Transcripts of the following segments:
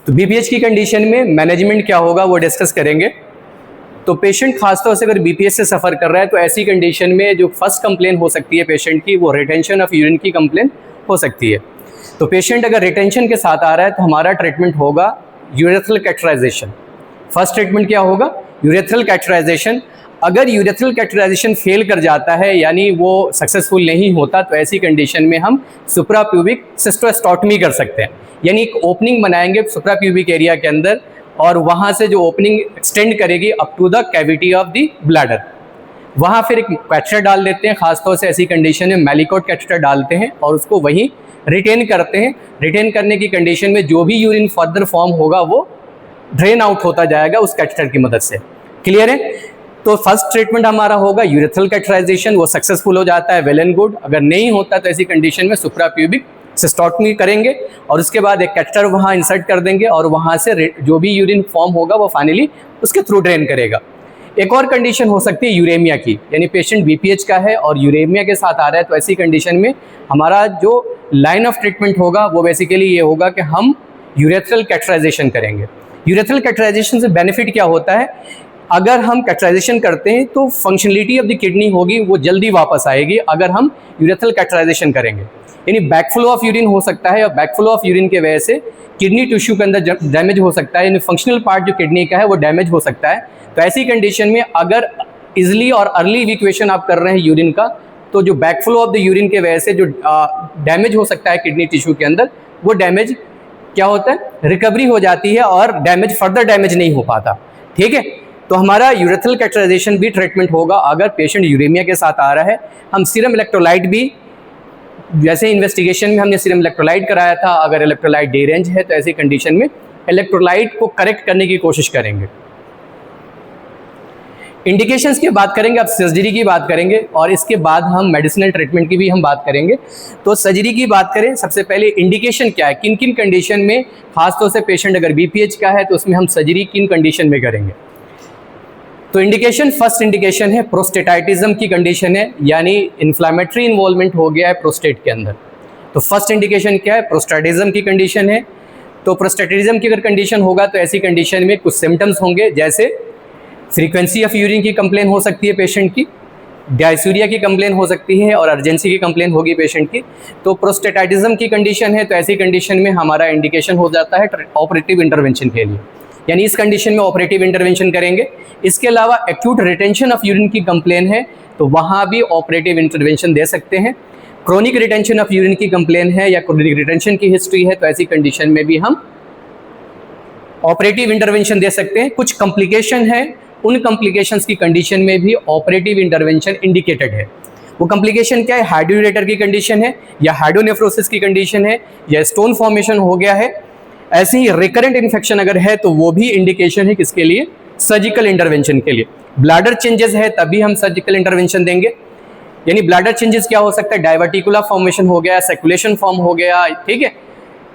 तो बीपीएच की कंडीशन में मैनेजमेंट क्या होगा वो डिस्कस करेंगे। तो पेशेंट खासतौर से अगर बीपीएच से सफ़र कर रहा है तो ऐसी कंडीशन में जो फर्स्ट कंप्लेन हो सकती है पेशेंट की वो रिटेंशन ऑफ यूरिन की कंप्लेन हो सकती है। तो पेशेंट अगर रिटेंशन के साथ आ रहा है तो हमारा ट्रीटमेंट होगा यूरेथ्रल कैथेटराइजेशन। फर्स्ट ट्रीटमेंट क्या होगा? Urethral catheterisation. अगर यूरेथ्रल कैथेटराइजेशन फेल कर जाता है यानी वो सक्सेसफुल नहीं होता तो ऐसी कंडीशन में हम सुप्राप्यूबिक सिस्टोस्टॉटमी कर सकते हैं, यानी एक ओपनिंग बनाएंगे सुप्राप्यूबिक एरिया के अंदर और वहाँ से जो ओपनिंग एक्सटेंड करेगी up to the cavity of the bladder. वहाँ फिर एक कैथेटर डाल देते हैं, खासतौर से ऐसी कंडीशन में मैलिकोट कैथेटर डालते हैं और उसको वहीं रिटेन करते हैं। रिटेन करने की कंडीशन में जो भी यूरिन फर्दर फॉर्म होगा वो ड्रेन आउट होता जाएगा उस कैथेटर की मदद से। क्लियर है? तो फर्स्ट ट्रीटमेंट हमारा होगा यूरेथ्रल कैथेटराइजेशन, वो सक्सेसफुल हो जाता है, वेल एंड गुड। अगर नहीं होता तो ऐसी कंडीशन में सुप्राप्यूबिक सिस्टोटमी करेंगे और उसके बाद एक कैथेटर वहाँ इंसर्ट कर देंगे और वहाँ से जो भी यूरिन फॉर्म होगा वो फाइनली उसके थ्रू ड्रेन करेगा। एक और कंडीशन हो सकती है यूरेमिया की, यानी पेशेंट बीपीएच का है और यूरेमिया के साथ आ रहा है तो ऐसी कंडीशन में हमारा जो लाइन ऑफ ट्रीटमेंट होगा वो बेसिकली ये होगा कि हम यूरेथ्रल कैथेटराइजेशन करेंगे। यूरेथ्रल कैथेटराइजेशन से बेनिफिट क्या होता है? अगर हम कैथेटराइजेशन करते हैं तो फंक्शनलिटी ऑफ द किडनी होगी वो जल्दी वापस आएगी अगर हम यूरेथ्रल कैथेटराइजेशन करेंगे। यानी बैकफ्लो ऑफ यूरिन हो सकता है और बैकफ्लो ऑफ यूरिन के वजह से किडनी टिश्यू के अंदर डैमेज हो सकता है, यानी फंक्शनल पार्ट जो किडनी का है वो डैमेज हो सकता है। तो ऐसी कंडीशन में अगर इजली और अर्ली इवैक्यूएशन आप कर रहे हैं यूरिन का तो जो बैकफ्लो ऑफ द यूरिन के वजह से जो डैमेज हो सकता है किडनी टिश्यू के अंदर वो डैमेज क्या होता है? रिकवरी हो जाती है और डैमेज फर्दर डैमेज नहीं हो पाता। ठीक है? तो हमारा यूरेथ्रल कैथेटराइजेशन भी ट्रीटमेंट होगा अगर पेशेंट यूरेमिया के साथ आ रहा है। हम सीरम इलेक्ट्रोलाइट भी, जैसे इन्वेस्टिगेशन में हमने सीरम इलेक्ट्रोलाइट कराया था, अगर इलेक्ट्रोलाइट डे रेंज है तो ऐसी कंडीशन में इलेक्ट्रोलाइट को करेक्ट करने की कोशिश करेंगे। इंडिकेशंस की बात करेंगे, अब सर्जरी की बात करेंगे और इसके बाद हम मेडिसिनल ट्रीटमेंट की भी हम बात करेंगे। तो सर्जरी की बात करें, सबसे पहले इंडिकेशन क्या है, किन किन कंडीशन में, खासतौर से पेशेंट अगर बीपीएच का है तो उसमें हम सर्जरी किन कंडीशन में करेंगे। तो इंडिकेशन, फर्स्ट इंडिकेशन है प्रोस्टेटाइटिज्म की कंडीशन है, यानी इन्फ्लामेटरी इन्वॉल्वमेंट हो गया है प्रोस्टेट के अंदर। तो फर्स्ट इंडिकेशन क्या है? प्रोस्टेटिज्म की कंडीशन है। तो प्रोस्टेटिज्म की अगर कंडीशन होगा तो ऐसी कंडीशन में कुछ सिम्टम्स होंगे, जैसे फ्रीक्वेंसी ऑफ यूरिन की कंप्लेन हो सकती है पेशेंट की, डायसूरिया की कंप्लेन हो सकती है और अर्जेंसी की कंप्लेन होगी पेशेंट की। तो प्रोस्टेटाइटिज्म की कंडीशन है तो ऐसी कंडीशन में हमारा इंडिकेशन हो जाता है ऑपरेटिव इंटरवेंशन के लिए, यानी इस कंडीशन में ऑपरेटिव इंटरवेंशन करेंगे। इसके अलावा एक्यूट रिटेंशन ऑफ यूरिन की कंप्लेन है तो वहाँ भी ऑपरेटिव इंटरवेंशन दे सकते हैं। क्रोनिक रिटेंशन ऑफ यूरिन की कंप्लेन है या क्रोनिक रिटेंशन की हिस्ट्री है तो ऐसी कंडीशन में भी हम ऑपरेटिव इंटरवेंशन दे सकते हैं। कुछ कॉम्प्लिकेशन है, उन कॉम्प्लिकेशंस की कंडीशन में भी ऑपरेटिव इंटरवेंशन इंडिकेटेड है। वो कॉम्प्लिकेशन क्या है? हाइड्रोरेटर की कंडीशन है या हाइड्रोनेफ्रोसिस की कंडीशन है या स्टोन फॉर्मेशन हो गया है। ऐसे ही रिकरेंट इन्फेक्शन अगर है तो वो भी इंडिकेशन है किसके लिए? सर्जिकल इंटरवेंशन के लिए। ब्लैडर चेंजेस है तभी हम सर्जिकल इंटरवेंशन देंगे, यानी ब्लैडर चेंजेस क्या हो सकता है? डायवर्टिकुलर फॉर्मेशन हो गया, सर्कुलेशन फॉर्म हो गया, ठीक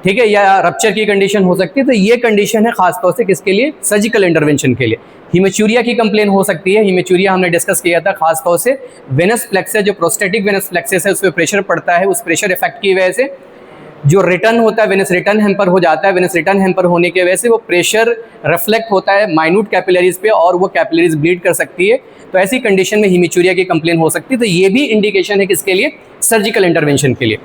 है, या रप्चर की कंडीशन हो सकती है। तो ये कंडीशन है खासतौर से किसके लिए? सर्जिकल इंटरवेंशन के लिए। हिमेचूरिया की कंप्लेन हो सकती है। हिमेचूरिया हमने डिस्कस किया था, खासतौर से वेनस प्लेक्सस, जो प्रोस्टेटिक वेनस प्लेक्सस है उस पर प्रेशर पड़ता है, उस प्रेशर इफेक्ट की वजह से जो रिटर्न होता है वेनस रिटर्न हैम्पर हो जाता है। वेनस रिटर्न हैम्पर होने की वजह से वो प्रेशर रिफ्लेक्ट होता है माइन्यूट कैपिलरीज पे और वो कैपिलरीज ब्लीड कर सकती है। तो ऐसी कंडीशन में हिमेचूरिया की कंप्लेन हो सकती है। तो ये भी इंडिकेशन है किसके लिए? सर्जिकल इंटरवेंशन के लिए।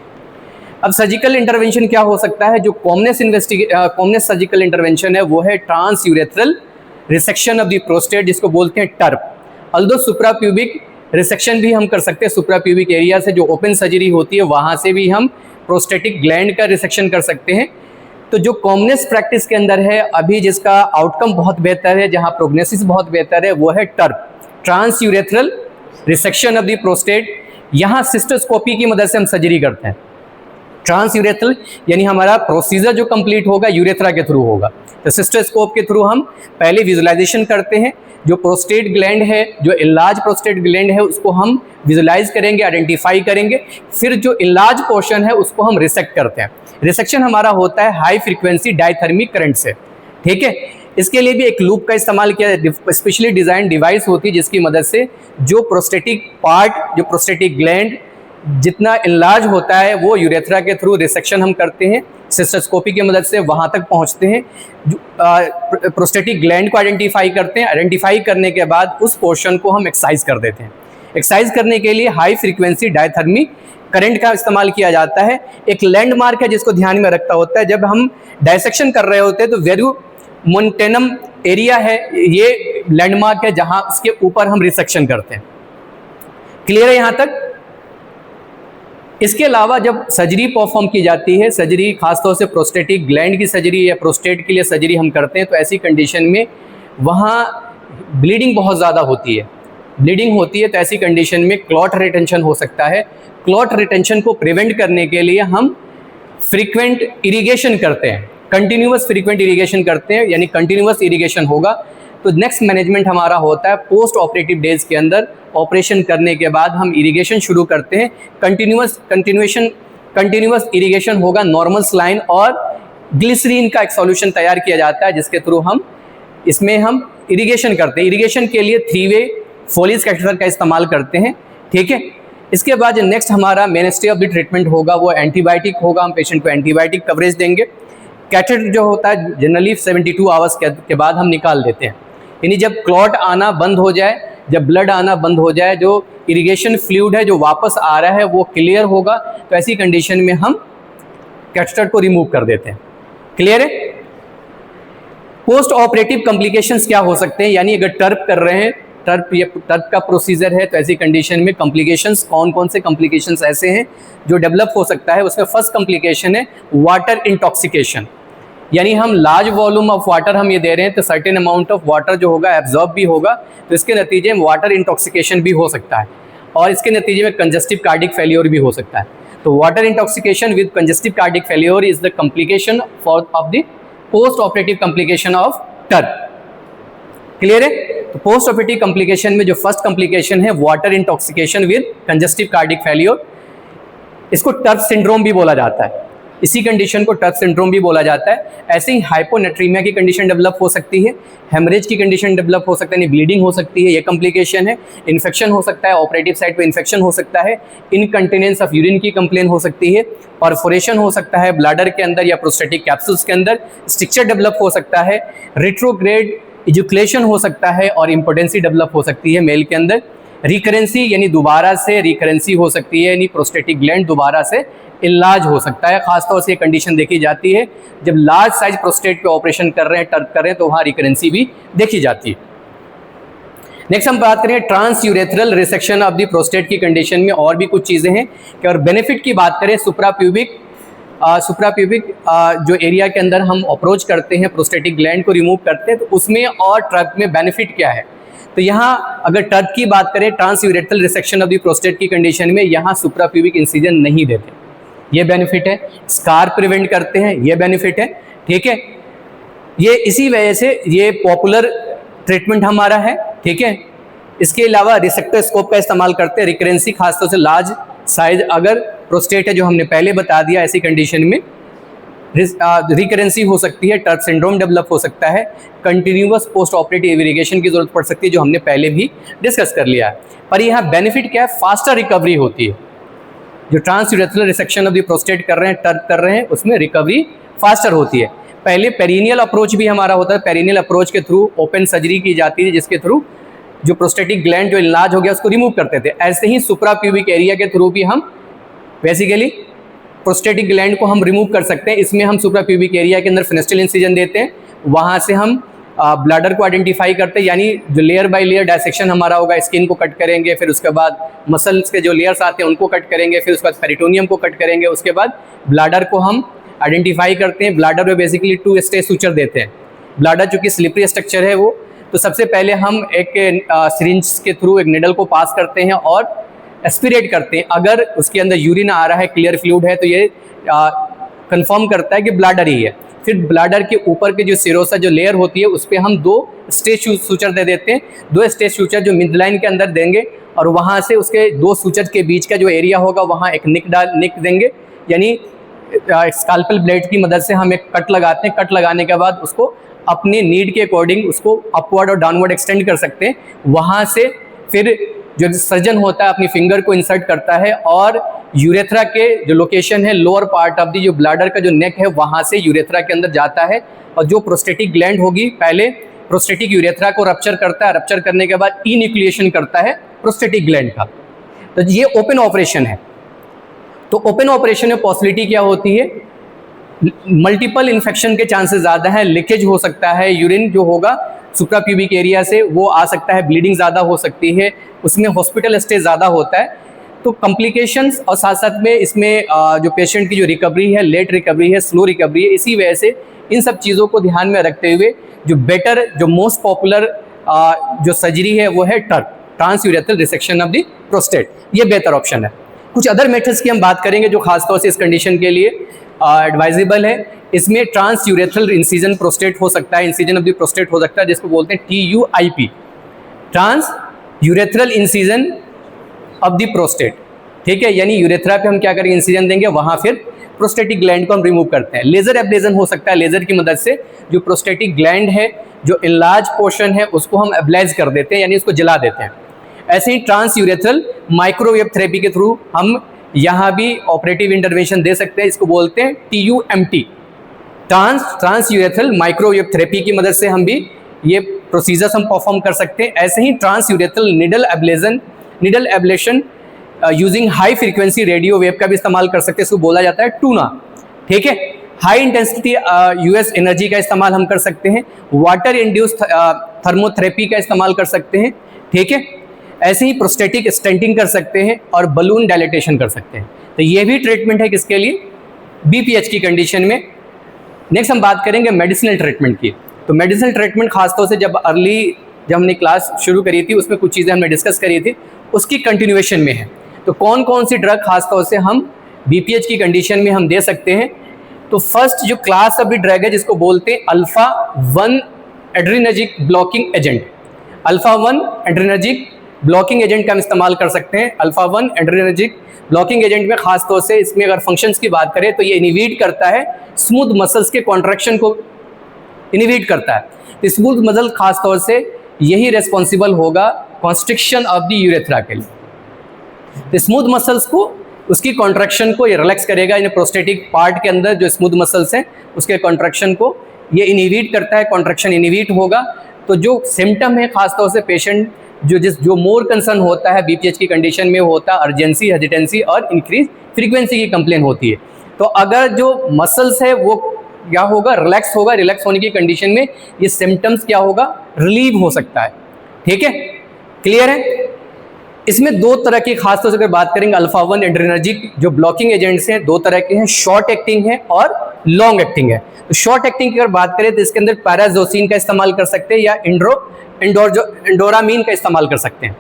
अब सर्जिकल इंटरवेंशन क्या हो सकता है? जो कॉमनेस सर्जिकल इंटरवेंशन है वो है trans urethral resection of the prostate, जिसको बोलते हैं टर्प। अल्दो सुप्राप्यूबिक रिसेक्शन भी हम कर सकते हैं, सुप्राप्यूबिक एरिया से जो ओपन सर्जरी होती है वहाँ से भी हम प्रोस्टेटिक ग्लैंड का रिसेक्शन कर सकते हैं। तो जो कॉमनेस प्रैक्टिस के अंदर है अभी, जिसका आउटकम बहुत बेहतर है, जहाँ प्रोग्नोसिस बहुत बेहतर है, वो है TURP, trans urethral resection of the prostate. यहाँ सिस्टोस्कोपी की मदद से हम सर्जरी करते हैं। ट्रांस यूरेथ्रल यानी हमारा प्रोसीजर जो कंप्लीट होगा यूरेथ्रा के थ्रू होगा। तो सिस्टोस्कोप के थ्रू हम पहले विजुलाइजेशन करते हैं, जो प्रोस्टेट ग्लैंड है, जो इनलार्ज प्रोस्टेट ग्लैंड है उसको हम विजुलाइज करेंगे, आइडेंटिफाई करेंगे। फिर जो इनलार्ज पोर्शन है उसको हम रिसेक्ट करते हैं। रिसेक्शन हमारा होता है हाई फ्रीक्वेंसी डायथर्मिक करंट से, ठीक है। इसके लिए भी एक लूप का इस्तेमाल किया है, स्पेशली डिज़ाइन डिवाइस होती है जिसकी मदद से जो प्रोस्टेटिक पार्ट, जो प्रोस्टेटिक ग्लैंड जितना इनलार्ज होता है वो यूरेथ्रा के थ्रू रिसेक्शन हम करते हैं सिस्टोस्कोपी की मदद से वहाँ तक पहुँचते हैं, प्रोस्टेटिक ग्लैंड को आइडेंटिफाई करते हैं। आइडेंटिफाई करने के बाद उस पोर्शन को हम एक्सरसाइज कर देते हैं। एक्सरसाइज करने के लिए हाई फ्रीक्वेंसी डायथर्मी करंट का इस्तेमाल किया जाता है। एक लैंडमार्क है जिसको ध्यान में रखता होता है, जब हम डायसेक्शन कर रहे होते हैं तो वेरुमोंटेनम एरिया है, ये लैंडमार्क है जहां उसके ऊपर हम रिसेक्शन करते हैं। क्लियर है यहां तक? इसके अलावा जब सर्जरी परफॉर्म की जाती है, सर्जरी खासतौर से प्रोस्टेटिक ग्लैंड की सर्जरी या प्रोस्टेट के लिए सर्जरी हम करते हैं, तो ऐसी कंडीशन में वहाँ ब्लीडिंग बहुत ज़्यादा होती है। ब्लीडिंग होती है तो ऐसी कंडीशन में क्लॉट रिटेंशन हो सकता है। क्लॉट रिटेंशन को प्रिवेंट करने के लिए हम फ्रीक्वेंट इरिगेशन करते हैं, कंटिन्यूअस फ्रीक्वेंट इरिगेशन करते हैं, यानी कंटिन्यूअस इरिगेशन होगा तो नेक्स्ट मैनेजमेंट हमारा होता है पोस्ट ऑपरेटिव डेज के अंदर। ऑपरेशन करने के बाद हम इरिगेशन शुरू करते हैं। कंटिन्यूअस इरिगेशन होगा, नॉर्मल सलाइन और ग्लिसरीन का एक सॉल्यूशन तैयार किया जाता है जिसके थ्रू हम इरिगेशन करते हैं। इरिगेशन के लिए 3-वे फोलिस कैथेटर का इस्तेमाल करते हैं, ठीक है। इसके बाद जो नेक्स्ट हमारा मेनस्टे ऑफ द ट्रीटमेंट होगा वो एंटीबायोटिक होगा। हम पेशेंट को एंटीबायोटिक कवरेज देंगे। कैथेटर जो होता है जनरली 72 आवर्स के बाद हम निकाल देते हैं, यानी जब क्लॉट आना बंद हो जाए, जब ब्लड आना बंद हो जाए, जो इरिगेशन फ्लूइड है जो वापस आ रहा है वो क्लियर होगा, तो ऐसी कंडीशन में हम कैथेटर को रिमूव कर देते हैं। क्लियर है? पोस्ट ऑपरेटिव कॉम्प्लिकेशंस क्या हो सकते हैं, यानी अगर टर्प कर रहे हैं, टर्प का प्रोसीजर है, तो ऐसी कंडीशन में कॉम्प्लिकेशंस कौन कौन से कॉम्प्लिकेशंस ऐसे हैं जो डेवलप हो सकता है। उसमें फर्स्ट कॉम्प्लिकेशन है वाटर इंटॉक्सिकेशन, यानी हम लार्ज वॉल्यूम ऑफ वाटर हम ये दे रहे हैं तो सर्टेन अमाउंट ऑफ वाटर जो होगा एब्जॉर्ब भी होगा, तो इसके नतीजे में वाटर इंटॉक्सिकेशन भी हो सकता है और इसके नतीजे में कंजस्टिव कार्डिक फेल्योर भी हो सकता है। तो water intoxication with congestive cardiac failure is the complication of the postoperative complication of TURP. Clear है? तो पोस्ट ऑपरेटिव कॉम्प्लिकेशन में जो फर्स्ट कॉम्प्लिकेशन है water intoxication with congestive cardiac failure, इसको टर्प सिंड्रोम भी बोला जाता है। इसी कंडीशन को टर्प सिंड्रोम भी बोला जाता है। ऐसे ही हाइपोनेट्रीमिया की कंडीशन डेवलप हो सकती है, हेमरेज की कंडीशन डेवलप हो सकता है, यानी ब्लीडिंग हो सकती है, ये कॉम्प्लिकेशन है। इन्फेक्शन हो सकता है, ऑपरेटिव साइट पे इन्फेक्शन हो सकता है, इनकंटिनेंस ऑफ यूरिन की कंप्लेन हो सकती है, परफोरेशन हो सकता है ब्लैडर के अंदर या प्रोस्टेटिक कैप्सूल्स के अंदर, स्ट्रक्चर डेवलप हो सकता है, रिट्रोग्रेड इजुकुलेशन हो सकता है और इम्पोटेंसी डेवलप हो सकती है मेल के अंदर। रिकरेंसी यानी दोबारा से रिकरेंसी हो सकती है, यानी प्रोस्टेटिक ग्लैंड दोबारा से इलाज हो सकता है। खासतौर से ये कंडीशन देखी जाती है जब लार्ज साइज प्रोस्टेट पे ऑपरेशन कर रहे हैं, टर्प कर रहे हैं, तो वहाँ रिकरेंसी भी देखी जाती है। नेक्स्ट हम बात करें trans urethral resection of the prostate की कंडीशन में और भी कुछ चीज़ें हैं कि और बेनिफिट की बात करें सुप्राप्यूबिक जो एरिया के अंदर हम अप्रोच करते हैं, प्रोस्टेटिक ग्लैंड को रिमूव करते हैं, तो उसमें और टर्प में बेनिफिट क्या है। तो यहाँ अगर टर्प की बात करें, trans urethral resection of the prostate की कंडीशन में यहाँ सुप्राप्यूबिक इंसिजन नहीं देते, ये बेनिफिट है। स्कार प्रिवेंट करते हैं, ये बेनिफिट है, ठीक है। ये इसी वजह से ये पॉपुलर ट्रीटमेंट हमारा है, ठीक है। इसके अलावा रिसेक्टोस्कोप का इस्तेमाल करते हैं। रिकरेंसी खासतौर से लार्ज साइज अगर प्रोस्टेट है जो हमने पहले बता दिया, ऐसी कंडीशन में रिकरेंसी हो सकती है, टर्प सिंड्रोम डेवलप हो सकता है, कंटिन्यूअस पोस्ट ऑपरेटिव इरिगेशन की जरूरत पड़ सकती है जो हमने पहले भी डिस्कस कर लिया है। पर यहाँ बेनिफिट क्या है, फास्टर रिकवरी होती है। जो trans urethral resection of the prostate कर रहे हैं, टर्प कर रहे हैं, उसमें रिकवरी फास्टर होती है। पहले पेरिनियल अप्रोच भी हमारा होता है, पेरिनियल अप्रोच के थ्रू ओपन सर्जरी की जाती है जिसके थ्रू जो प्रोस्टेटिक ग्लैंड जो इलाज हो गया उसको रिमूव करते थे। ऐसे ही सुप्राप्यूबिक एरिया के थ्रू भी हम बेसिकली प्रोस्टेटिक ग्लैंड को हम रिमूव कर सकते हैं। इसमें हम सुप्राप्यूबिक एरिया के अंदर फिनेस्टल इंसिजन देते हैं, वहाँ से हम ब्लैडर को आइडेंटिफाई करते हैं, यानी जो लेयर बाय लेयर डायसेक्शन हमारा होगा, स्किन को कट करेंगे, फिर उसके बाद मसल्स के जो लेयर्स आते हैं उनको कट करेंगे, फिर उसके बाद पेरिटोनियम को कट करेंगे, उसके बाद ब्लैडर को हम आइडेंटिफाई करते हैं। ब्लैडर में बेसिकली 2 स्टेज सूचर देते हैं। ब्लैडर चूँकि स्लिपरी स्ट्रक्चर है वो, तो सबसे पहले हम एक सिरिंज के थ्रू एक निडल को पास करते हैं और एस्पिरेट करते हैं। अगर उसके अंदर यूरिन आ रहा है, क्लियर फ्लूइड है, तो ये कंफर्म करता है कि ब्लैडर ही है। फिर ब्लैडर के ऊपर के जो सिरोसा जो लेयर होती है उस पर हम 2 स्टेज सूचर दे देते हैं। 2 स्टेज सूचर जो मिड लाइन के अंदर देंगे और वहाँ से उसके 2 सूचर के बीच का जो एरिया होगा वहाँ एक निक देंगे, यानी स्काल्पल ब्लेड की मदद से हम एक कट लगाते हैं। कट लगाने के बाद उसको अपने नीड के अकॉर्डिंग उसको अपवर्ड और डाउनवर्ड एक्सटेंड कर सकते हैं। वहाँ से फिर जो सर्जन होता है अपनी फिंगर को इंसर्ट करता है और यूरेथ्रा के जो लोकेशन है लोअर पार्ट ऑफ दी जो ब्लैडर का जो नेक है वहाँ से यूरेथ्रा के अंदर जाता है, और जो प्रोस्टेटिक ग्लैंड होगी पहले प्रोस्टेटिक यूरेथ्रा को रप्चर करता है, रप्चर करने के बाद इन्यूक्लिएशन करता है प्रोस्टेटिक ग्लैंड का। तो ये ओपन ऑपरेशन है। तो ओपन ऑपरेशन में पॉसिबिलिटी क्या होती है, मल्टीपल इन्फेक्शन के चांसेस ज़्यादा हैं, लीकेज हो सकता है, यूरिन जो होगा सुप्राप्यूबिक एरिया से वो आ सकता है, ब्लीडिंग ज़्यादा हो सकती है, उसमें हॉस्पिटल स्टे ज़्यादा होता है। तो कॉम्प्लिकेशंस और साथ साथ में इसमें जो पेशेंट की जो रिकवरी है, लेट रिकवरी है, स्लो रिकवरी है, इसी वजह से इन सब चीज़ों को ध्यान में रखते हुए जो बेटर जो मोस्ट पॉपुलर जो सर्जरी है वो है TURP, transurethral resection of the prostate. ये बेहतर ऑप्शन है। कुछ अदर मेथड्स की हम बात करेंगे जो खासतौर से इस कंडीशन के लिए एडवाइजेबल है। इसमें ट्रांसयूरेथ्रल इंसिजन प्रोस्टेट हो सकता है, इंसिजन ऑफ द प्रोस्टेट हो सकता है, जिसको बोलते हैं TUIP, trans urethral incision of the prostate. ठीक है, यानी यूरेथ्रा पे हम क्या करेंगे, इंसिजन देंगे, वहाँ फिर प्रोस्टेटिक ग्लैंड को हम रिमूव करते हैं। लेजर एब्लेजन हो सकता है, लेजर की मदद से जो प्रोस्टेटिक ग्लैंड है, जो इनलार्ज पोर्शन है, उसको हम एब्लेज कर देते हैं, यानी उसको जला देते हैं। ऐसे ही ट्रांस यूरेथ्रल माइक्रोवेव थेरेपी के थ्रू हम यहाँ भी ऑपरेटिव इंटरवेंशन दे सकते हैं, इसको बोलते हैं TUMT, trans urethral microwave therapy की मदद से हम भी ये प्रोसीजर्स हम परफॉर्म कर सकते हैं। ऐसे ही transurethral needle ablation using high frequency radio wave का भी इस्तेमाल कर सकते हैं, इसको बोला जाता है टूना। ठीक है, हाई इंटेंसिटी US एनर्जी का इस्तेमाल हम कर सकते हैं, वाटर इंड्यूस थर्मोथेरेपी का इस्तेमाल कर सकते हैं। ठीक है, ऐसे ही प्रोस्टेटिक स्टेंटिंग कर सकते हैं और बलून डायलेटेशन कर सकते हैं। तो ये भी ट्रीटमेंट है किसके लिए, BPH की कंडीशन में। नेक्स्ट हम बात करेंगे मेडिसिनल ट्रीटमेंट की। तो मेडिसिनल ट्रीटमेंट खासतौर से जब हमने क्लास शुरू करी थी उसमें कुछ चीज़ें हमने डिस्कस करी थी, उसकी कंटिन्यूएशन में है। तो कौन कौन सी ड्रग खासतौर से हम BPH की कंडीशन में हम दे सकते हैं। तो फर्स्ट जो क्लास ऑफ द ड्रग है जिसको बोलते हैं अल्फा-1 adrenergic blocking agent. अल्फा-1 adrenergic blocking agent का हम इस्तेमाल कर सकते हैं। अल्फा-1 एड्रेनर्जिक ब्लॉकिंग एजेंट में खासतौर से इसमें अगर फंक्शंस की बात करें तो ये इनिबिट करता है स्मूथ मसल्स के कॉन्ट्रैक्शन को, इनिबिट करता है। तो स्मूथ मसल खासतौर से यही रेस्पॉन्सिबल होगा कॉन्स्ट्रिक्शन ऑफ द यूरेथ्रा के लिए। तो स्मूथ मसल्स को, उसकी कॉन्ट्रैक्शन को ये रिलैक्स करेगा, इन प्रोस्टेटिक पार्ट के अंदर जो स्मूथ मसल्स हैं उसके कॉन्ट्रैक्शन को ये इनिबिट करता है, कॉन्ट्रैक्शन इनिबिट होगा। तो जो सिम्टम है खासतौर से पेशेंट जो मोर कंसर्न होता है BPH की कंडीशन में होता है अर्जेंसी, हेजिटेंसी और इंक्रीज फ्रीक्वेंसी की कंप्लेन होती है। तो अगर जो मसल्स है वो क्या होगा, रिलैक्स होगा, रिलैक्स होने की कंडीशन में ये सिम्टम्स क्या होगा, रिलीव हो सकता है। ठीक है, क्लियर है। इसमें दो तरह की खासतौर से अगर बात करेंगे अल्फा-1 एड्रेनर्जिक जो ब्लॉकिंग एजेंट्स हैं, दो तरह के हैं, शॉर्ट एक्टिंग है और लॉन्ग एक्टिंग है। तो शॉर्ट एक्टिंग की अगर बात करें तो इसके अंदर पैराजोसिन का इस्तेमाल कर सकते हैं या एंडोरामीन का इस्तेमाल कर सकते हैं।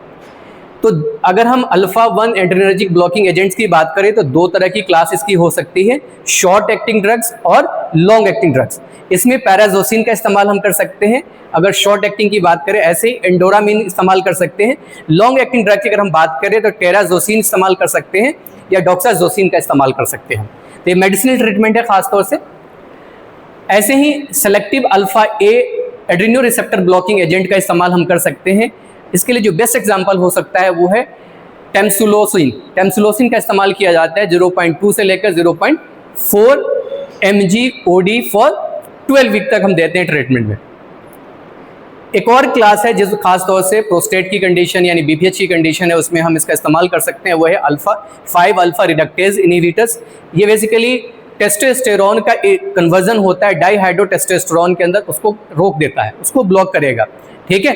तो अगर हम अल्फा-1 एड्रेनर्जिक ब्लॉकिंग एजेंट्स की बात करें तो दो तरह की क्लास इसकी हो सकती है, शॉर्ट एक्टिंग ड्रग्स और लॉन्ग एक्टिंग ड्रग्स। इसमें पैराजोसिन का इस्तेमाल हम कर सकते हैं अगर शॉर्ट एक्टिंग की बात करें, ऐसे ही एंडोरामीन इस्तेमाल कर सकते हैं। लॉन्ग एक्टिंग ड्रग की अगर हम बात करें तो टेराजोसिन इस्तेमाल कर सकते हैं या डॉक्साजोसिन का इस्तेमाल कर सकते हैं। तो ये मेडिसिनल ट्रीटमेंट है खासतौर से। ऐसे ही selective alpha adrenoreceptor blocking agent का इस्तेमाल हम कर सकते हैं। इसके लिए जो बेस्ट एग्जांपल हो सकता है वो है टेम्सुलोसिन। टेम्सुलोसिन का इस्तेमाल किया जाता है 0.2 से लेकर 0.4 mg OD फॉर 12 वीक तक हम देते हैं ट्रीटमेंट में। एक और क्लास है जिस खासतौर से प्रोस्टेट की कंडीशन यानी BPH की कंडीशन है उसमें हम इसका इस्तेमाल कर सकते हैं, वो है अल्फा-5 अल्फा रिडक्टेज इनहिबिटर्स। ये बेसिकली टेस्टोस्टेरोन का एक कन्वर्जन होता है डाइहाइड्रोटेस्टोस्टेरोन के अंदर, उसको रोक देता है, उसको ब्लॉक करेगा। ठीक है,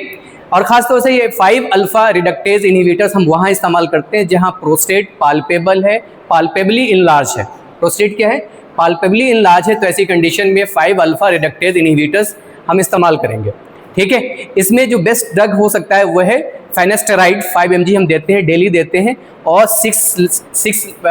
और खासतौर से ये 5 अल्फा रिडक्टेज इनहिबिटर्स हम वहाँ इस्तेमाल करते हैं जहाँ प्रोस्टेट पाल्पेबल है, पाल्पेबली इनलार्ज है। प्रोस्टेट क्या है, पाल्पेबली इनलार्ज है, तो ऐसी कंडीशन में 5 अल्फा रिडक्टेज इनहिबिटर्स हम इस्तेमाल करेंगे। ठीक है, इसमें जो बेस्ट ड्रग हो सकता है वो है फाइनेस्टेराइड 5 mg हम देते हैं, डेली देते हैं, और 6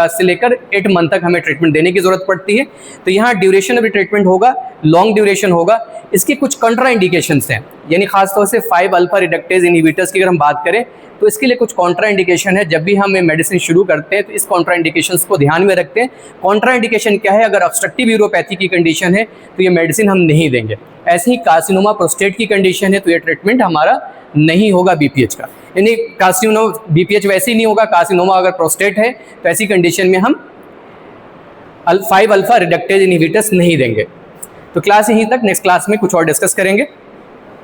से लेकर 8 मंथ तक हमें ट्रीटमेंट देने की ज़रूरत पड़ती है। तो यहाँ ड्यूरेशन ऑफ ट्रीटमेंट होगा, लॉन्ग ड्यूरेशन होगा। इसके कुछ कंट्रा इंडिकेशंस हैं, यानी खासतौर से 5 अल्फा रिडक्टेज इनहिबिटर्स की अगर हम बात करें तो इसके लिए कुछ कॉन्ट्रा इंडिकेशन है। जब भी हम मेडिसिन शुरू करते हैं तो इस कॉन्ट्रा इंडिकेशंस को ध्यान में रखते हैं। कॉन्ट्रा इंडिकेशन क्या है, अगर ऑब्स्ट्रक्टिव यूरोपैथी की कंडीशन है तो ये मेडिसिन हम नहीं देंगे। ऐसे ही कार्सिनोमा प्रोस्टेट की कंडीशन है तो ये ट्रीटमेंट हमारा नहीं होगा BPH का। यानी कार्सिनोमा BPH वैसे ही नहीं होगा, कार्सिनोमा अगर प्रोस्टेट है तो ऐसी कंडीशन में हम 5 अल्फा रिडक्टेज इनहिबिटर्स नहीं देंगे। तो क्लास यहीं तक, नेक्स्ट क्लास में कुछ और डिस्कस करेंगे।